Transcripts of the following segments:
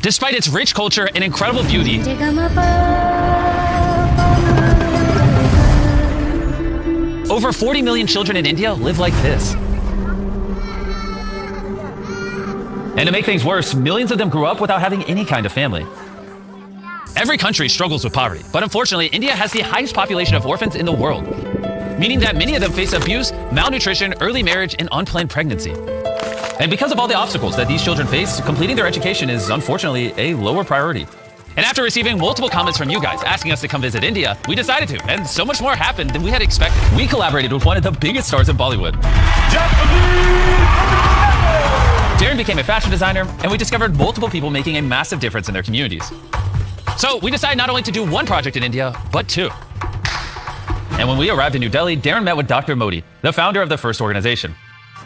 Despite its rich culture and incredible beauty, over 40 million children in India live like this. And to make things worse, millions of them grew up without having any kind of family. Every country struggles with poverty, but unfortunately, India has the highest population of orphans in the world, meaning that many of them face abuse, malnutrition, early marriage, and unplanned pregnancy. And because of all the obstacles that these children face, completing their education is unfortunately a lower priority. And after receiving multiple comments from you guys asking us to come visit India, we decided to, and so much more happened than we had expected. We collaborated with one of the biggest stars in Bollywood. Darren became a fashion designer, and we discovered multiple people making a massive difference in their communities. So we decided not only to do one project in India, but two. And when we arrived in New Delhi, Darren met with Dr. Modi, the founder of the first organization.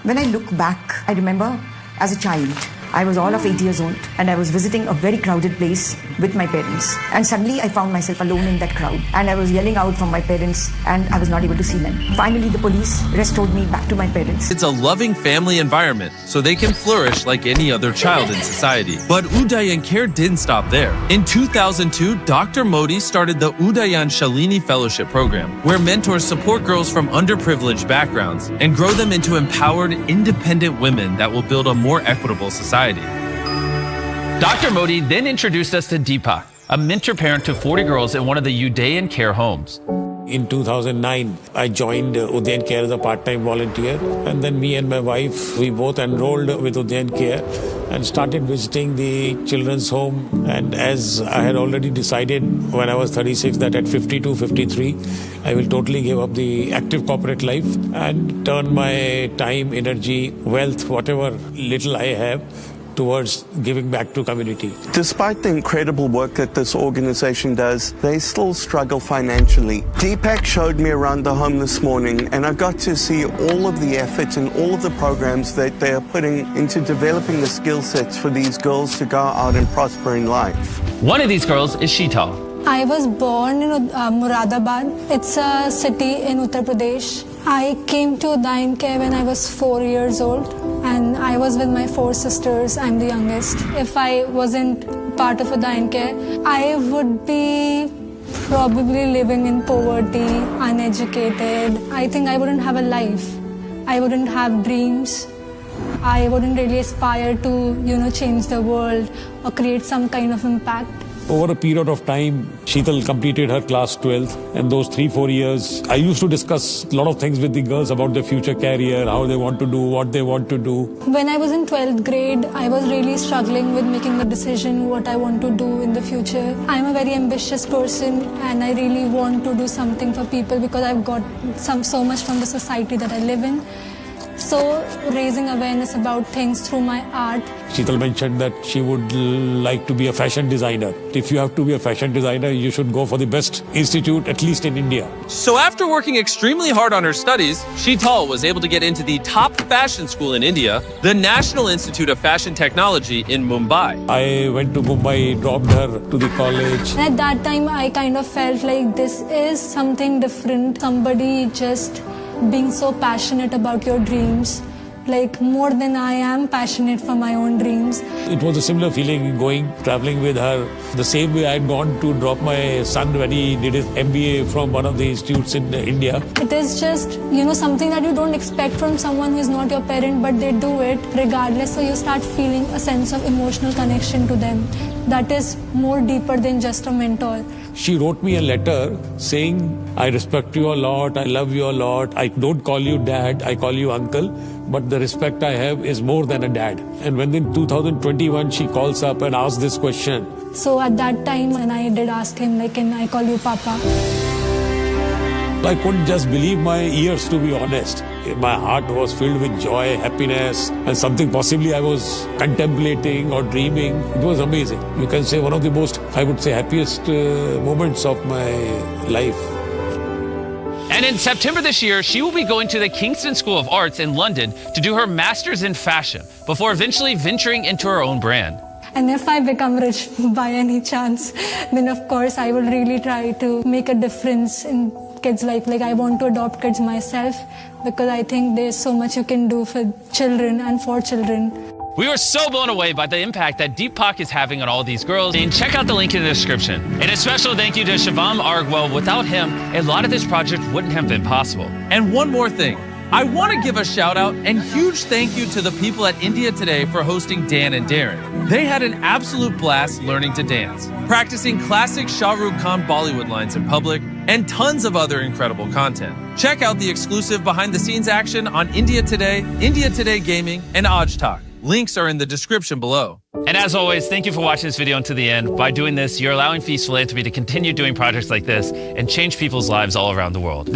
When I look back, I remember as a child, I was all of 8 years old and I was visiting a very crowded place with my parents. And suddenly I found myself alone in that crowd and I was yelling out for my parents and I was not able to see them. Finally, the police restored me back to my parents. It's a loving family environment so they can flourish like any other child in society. But Udayan Care didn't stop there. In 2002, Dr. Modi started the Udayan Shalini Fellowship Program, where mentors support girls from underprivileged backgrounds and grow them into empowered, independent women that will build a more equitable society. Dr. Modi then introduced us to Deepak, a mentor parent to 40 girls in one of the Udayan Care homes. In 2009, I joined Udayan Care as a part-time volunteer. And then me and my wife, we both enrolled with Udayan Care and started visiting the children's home. And as I had already decided when I was 36 that at 52, 53, I will totally give up the active corporate life and turn my time, energy, wealth, whatever little I have, towards giving back to community. Despite the incredible work that this organization does, they still struggle financially. Deepak showed me around the home this morning and I got to see all of the efforts and all of the programs that they are putting into developing the skill sets for these girls to go out and prosper in life. One of these girls is Sheetal. I was born in Moradabad. It's a city in Uttar Pradesh. I came to Udayan Care when I was 4 years old and I was with my 4 sisters. I'm the youngest. If I wasn't part of Udayan Care, I would be probably living in poverty, uneducated. I think I wouldn't have a life. I wouldn't have dreams. I wouldn't really aspire to, change the world or create some kind of impact. Over a period of time, Sheetal completed her class 12th, and those 3-4 years, I used to discuss a lot of things with the girls about their future career, how they want to do, what they want to do. When I was in 12th grade, I was really struggling with making a decision what I want to do in the future. I'm a very ambitious person and I really want to do something for people because I've got so much from the society that I live in. So raising awareness about things through my art. Sheetal mentioned that she would like to be a fashion designer. If you have to be a fashion designer, you should go for the best institute, at least in India. So after working extremely hard on her studies, Sheetal was able to get into the top fashion school in India, the National Institute of Fashion Technology in Mumbai. I went to Mumbai, dropped her to the college. And at that time, I kind of felt like this is something different. Somebody just being so passionate about your dreams, like more than I am passionate for my own dreams. It was a similar feeling traveling with her. The same way I had gone to drop my son when he did his MBA from one of the institutes in India. It is just, something that you don't expect from someone who is not your parent, but they do it regardless. So you start feeling a sense of emotional connection to them that is more deeper than just a mentor. She wrote me a letter saying, I respect you a lot, I love you a lot, I don't call you dad, I call you uncle, but the respect I have is more than a dad. And when in 2021 she calls up and asks this question. So at that time when I did ask him, can I call you Papa? I couldn't just believe my ears, to be honest. My heart was filled with joy, happiness, and something possibly I was contemplating or dreaming. It was amazing. You can say one of the most, I would say, happiest moments of my life. And in September this year, she will be going to the Kingston School of Arts in London to do her master's in fashion before eventually venturing into her own brand. And if I become rich by any chance, then of course I will really try to make a difference in kids' life. I want to adopt kids myself because I think there's so much you can do for children and for children. We were so blown away by the impact that Deepak is having on all these girls. And check out the link in the description. And a special thank you to Shivam Argwell. Without him, a lot of this project wouldn't have been possible. And one more thing. I want to give a shout out and huge thank you to the people at India Today for hosting Dan and Darren. They had an absolute blast learning to dance, practicing classic Shah Rukh Khan Bollywood lines in public, and tons of other incredible content. Check out the exclusive behind-the-scenes action on India Today Gaming, and Aj Talk. Links are in the description below. And as always, thank you for watching this video until the end. By doing this, you're allowing Feast Philanthropy to continue doing projects like this and change people's lives all around the world.